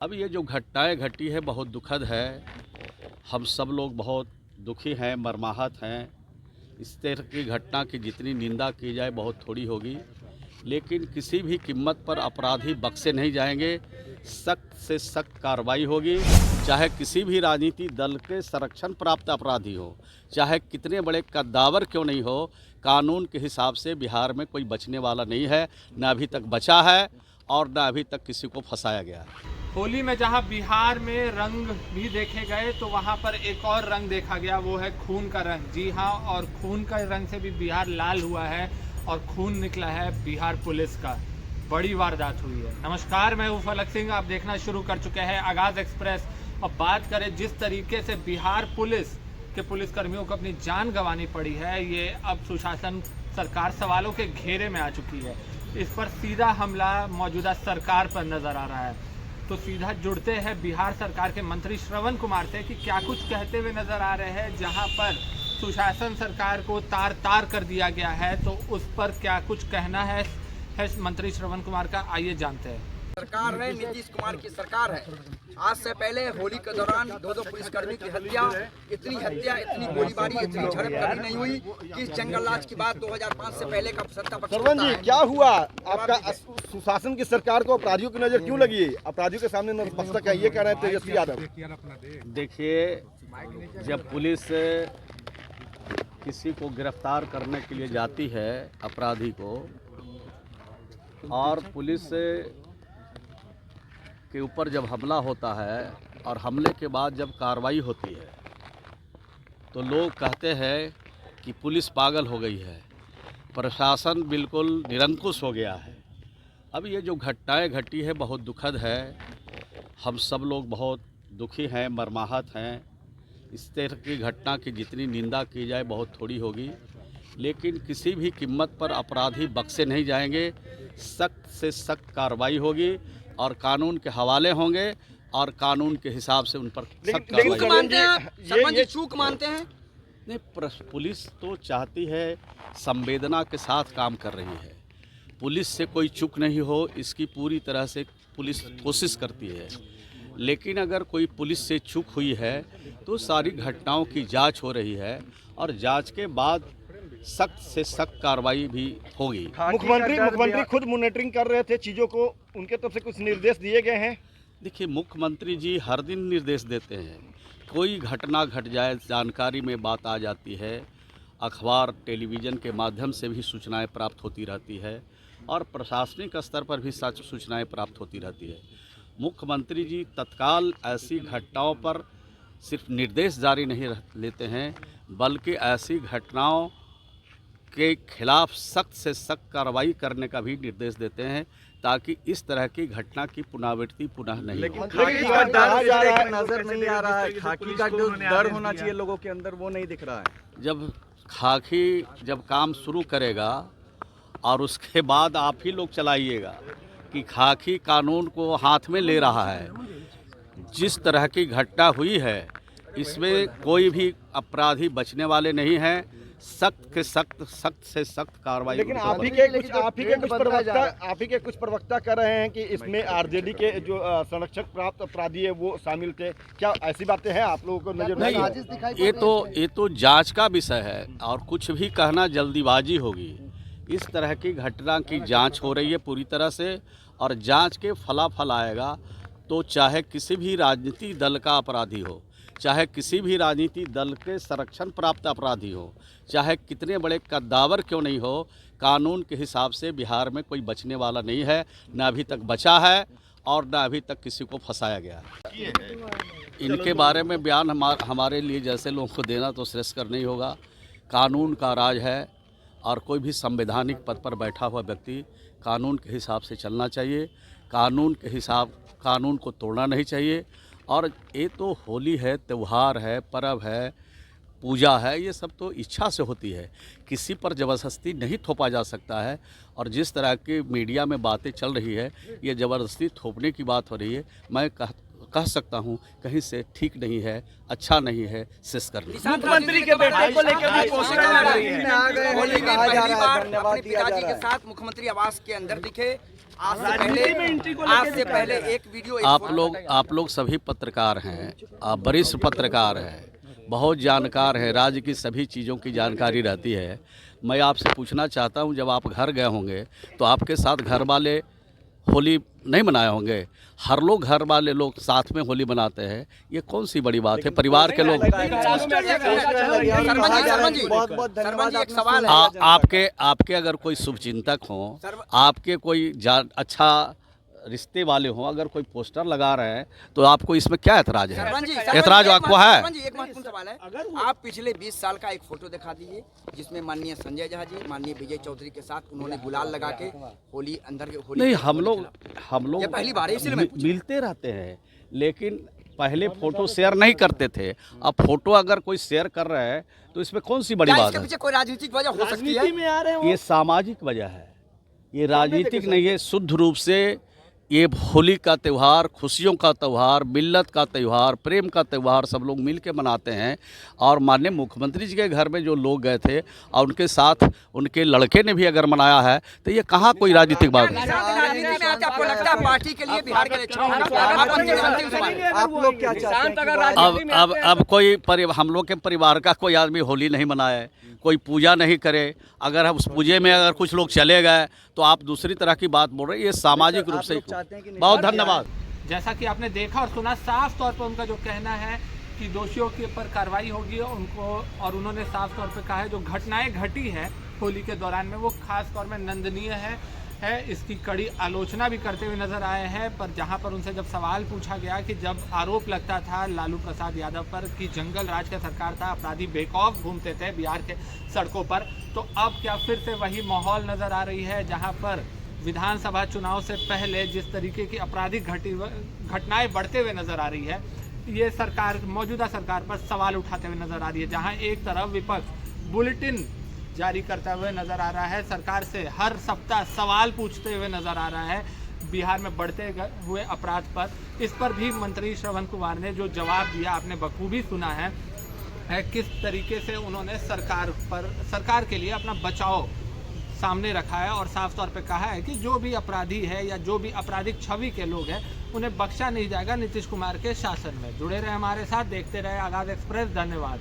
अब ये जो घटनाएं घटी है बहुत दुखद है। हम सब लोग बहुत दुखी हैं, मर्माहत हैं। इस तरह की घटना की जितनी निंदा की जाए बहुत थोड़ी होगी, लेकिन किसी भी कीमत पर अपराधी बख्शे नहीं जाएंगे। सख्त से सख्त कार्रवाई होगी, चाहे किसी भी राजनीति दल के संरक्षण प्राप्त अपराधी हो, चाहे कितने बड़े कद्दावर क्यों नहीं हो। कानून के हिसाब से बिहार में कोई बचने वाला नहीं है, न अभी तक बचा है और न अभी तक किसी को फंसाया गया है। होली में जहां बिहार में रंग भी देखे गए तो वहां पर एक और रंग देखा गया, वो है खून का रंग। जी हां, और खून का रंग से भी बिहार लाल हुआ है और खून निकला है बिहार पुलिस का। बड़ी वारदात हुई है। नमस्कार, मैं हूं फलक सिंह। आप देखना शुरू कर चुके हैं आगाज एक्सप्रेस। और बात करें जिस तरीके से बिहार पुलिस के पुलिसकर्मियों को अपनी जान गंवानी पड़ी है, ये अब सुशासन सरकार सवालों के घेरे में आ चुकी है। इस पर सीधा हमला मौजूदा सरकार पर नजर आ रहा है। तो सीधा जुड़ते हैं बिहार सरकार के मंत्री श्रवण कुमार से कि क्या कुछ कहते हुए नजर आ रहे हैं। जहां पर सुशासन सरकार को तार तार कर दिया गया है, तो उस पर क्या कुछ कहना है मंत्री श्रवण कुमार का, आइए जानते हैं। सरकार है, नीतीश कुमार की सरकार है। आज से पहले होली के दौरान दो पुलिसकर्मी की हत्या, इतनी गोलीबारी, इतनी झड़प कभी नहीं हुई कि इस जंगल राज की बात 2005 से पहले का सत्ता पक्ष श्रवण जी, क्या हुआ? आपका सुशासन की सरकार को अपराधियों की नजर क्यों लगी? अपराधियों के सामने नतमस्तक है, ये कह रहे हैं तेजस्वी यादव। देखिए, जब पुलिस किसी को गिरफ्तार करने के लिए जाती है अपराधी को, और पुलिस के ऊपर जब हमला होता है और हमले के बाद जब कार्रवाई होती है, तो लोग कहते हैं कि पुलिस पागल हो गई है, प्रशासन बिल्कुल निरंकुश हो गया है। अब ये जो घटनाएं घटी है बहुत दुखद है। हम सब लोग बहुत दुखी हैं, मर्माहत हैं। इस तरह की घटना की जितनी निंदा की जाए बहुत थोड़ी होगी, लेकिन किसी भी कीमत पर अपराधी बख्शे नहीं जाएंगे। सख्त से सख्त कार्रवाई होगी और कानून के हवाले होंगे और कानून के हिसाब से उन पर सख्त कार्रवाई होगी। चूक मानते हैं? नहीं, पुलिस तो चाहती है, संवेदना के साथ काम कर रही है। पुलिस से कोई चूक नहीं हो, इसकी पूरी तरह से पुलिस कोशिश करती है। लेकिन अगर कोई पुलिस से चूक हुई है तो सारी घटनाओं की जांच हो रही है और जांच के बाद सख्त से सख्त कार्रवाई भी होगी। मुख्यमंत्री खुद मॉनिटरिंग कर रहे थे चीजों को, उनके तरफ से कुछ निर्देश दिए गए हैं? देखिए, मुख्यमंत्री जी हर दिन निर्देश देते हैं। कोई घटना घट जाए, जानकारी में बात आ जाती है, अखबार टेलीविज़न के माध्यम से भी सूचनाएं प्राप्त होती रहती है और प्रशासनिक स्तर पर भी सूचनाएं प्राप्त होती रहती है। मुख्यमंत्री जी तत्काल ऐसी घटनाओं पर सिर्फ निर्देश जारी नहीं लेते हैं, बल्कि ऐसी घटनाओं के खिलाफ सख्त से सख्त कार्रवाई करने का भी निर्देश देते हैं, ताकि इस तरह की घटना की पुनरावृत्ति पुनः नहीं हो। खाकी का डर नजर नहीं आ रहा है। खाकी का जो डर होना चाहिए लोगों के अंदर, वो नहीं दिख रहा है। जब खाकी जब काम शुरू करेगा और उसके बाद आप ही लोग चलाइएगा कि खाकी कानून को हाथ में ले रहा है। जिस तरह की घटना हुई है, इसमें कोई भी अपराधी बचने वाले नहीं हैं। सख्त से सख्त कार्रवाई। लेकिन आप ही के कुछ प्रवक्ता कर रहे हैं कि इसमें आरजेडी के जो संरक्षक प्राप्त अपराधी है वो शामिल थे। क्या ऐसी बातें हैं आप लोगों को नजर नहीं? ये तो जांच का विषय है और कुछ भी कहना जल्दीबाजी होगी। इस तरह की घटना की जांच हो रही है पूरी तरह से, और जांच के फलाफल आएगा तो चाहे किसी भी राजनीतिक दल का अपराधी हो, चाहे किसी भी राजनीतिक दल के संरक्षण प्राप्त अपराधी हो, चाहे कितने बड़े कद्दावर क्यों नहीं हो, कानून के हिसाब से बिहार में कोई बचने वाला नहीं है, न अभी तक बचा है और न अभी तक किसी को फंसाया गया है। इनके बारे में बयान हमारे लिए जैसे लोगों को देना तो श्रेयस्कर नहीं होगा। कानून का राज है और कोई भी संवैधानिक पद पर बैठा हुआ व्यक्ति कानून के हिसाब से चलना चाहिए। कानून को तोड़ना नहीं चाहिए। और ये तो होली है, त्यौहार है, पर्व है, पूजा है, ये सब तो इच्छा से होती है, किसी पर ज़बरदस्ती नहीं थोपा जा सकता है। और जिस तरह की मीडिया में बातें चल रही है, ये ज़बरदस्ती थोपने की बात हो रही है। मैं कह सकता हूँ कहीं से ठीक नहीं है, अच्छा नहीं है, शेष करना। मुख्यमंत्री के बेटे को लेकर भी पोस्टर लगा रही है। होली में पहली बार अपने पिताजी के साथ मुख्यमंत्री आवास के अंदर दिखे। आज से पहले एक वीडियो आप लोग सभी पत्रकार हैं, आप वरिष्ठ पत्रकार हैं, बहुत जानकार हैं, राज्य की सभी चीज़ों की जानकारी रहती है। मैं आपसे पूछना चाहता हूं, जब आप घर गए होंगे तो आपके साथ घर वाले होली नहीं मनाए होंगे। हर लोग घर वाले लोग साथ में होली मनाते हैं, ये कौन सी बड़ी बात है? परिवार के लोग आपके अगर कोई शुभचिंतक हो, आपके कोई अच्छा रिश्ते वाले हों, अगर कोई पोस्टर लगा रहे हैं तो आपको इसमें क्या ऐतराज है? ऐतराज आपको है? एक महत्वपूर्ण सवाल है, आप पिछले 20 साल का एक फोटो दिखा दीजिए जिसमें माननीय संजय झा जी, माननीय विजय चौधरी के साथ उन्होंने गुलाल लगा के होली अंदर होली नहीं, हम लोग ये पहली बार है, इसलिए मैं मिलते रहते हैं, लेकिन पहले फोटो शेयर नहीं करते थे। अब फोटो अगर कोई शेयर कर रहा है तो इसमें कौन सी बड़ी बात है? पीछे कोई राजनीतिक वजह हो सकती है? ये सामाजिक वजह है, ये राजनीतिक नहीं है। शुद्ध रूप से ये होली का त्यौहार, खुशियों का त्यौहार, मिल्लत का त्यौहार, प्रेम का त्यौहार सब लोग मिल के मनाते हैं। और माननीय मुख्यमंत्री जी के घर में जो लोग गए थे और उनके साथ उनके लड़के ने भी अगर मनाया है तो ये कहाँ कोई राजनीतिक बात है? आपको लगता है पार्टी के लिए बिहार के लिए आप लोग क्या चाहते हैं? अब कोई हम लोग के परिवार का कोई आदमी होली नहीं मनाए, कोई पूजा नहीं करे, अगर हम उस पूजे में अगर कुछ लोग चले गए तो आप दूसरी तरह की बात बोल रहे हैं। ये सामाजिक रूप से। बहुत धन्यवाद। जैसा कि आपने देखा और सुना, साफ तौर पर उनका जो कहना है कि दोषियों के ऊपर कार्रवाई होगी उनको, और उन्होंने साफ तौर पर कहा है जो घटनाएं घटी है होली के दौरान में वो खास तौर में निंदनीय है, इसकी कड़ी आलोचना भी करते हुए नजर आए हैं। पर जहां पर उनसे जब सवाल पूछा गया कि जब आरोप लगता था लालू प्रसाद यादव पर कि जंगल राज का सरकार था, अपराधी बेखौफ घूमते थे बिहार के सड़कों पर, तो अब क्या फिर से वही माहौल नजर आ रही है जहां पर विधानसभा चुनाव से पहले जिस तरीके की आपराधिक घटनाएं बढ़ते हुए नजर आ रही है, ये सरकार, मौजूदा सरकार पर सवाल उठाते हुए नजर आ रही है। जहां एक तरफ विपक्ष बुलेटिन जारी करता हुए नजर आ रहा है, सरकार से हर सप्ताह सवाल पूछते हुए नजर आ रहा है बिहार में बढ़ते हुए अपराध पर। इस पर भी मंत्री श्रवण कुमार ने जो जवाब दिया आपने बखूबी सुना है किस तरीके से उन्होंने सरकार के लिए अपना बचाव सामने रखा है और साफ तौर पे कहा है कि जो भी अपराधी है या जो भी आपराधिक छवि के लोग हैं उन्हें बख्शा नहीं जाएगा नीतीश कुमार के शासन में। जुड़े रहे हमारे साथ, देखते रहे आगाज एक्सप्रेस। धन्यवाद।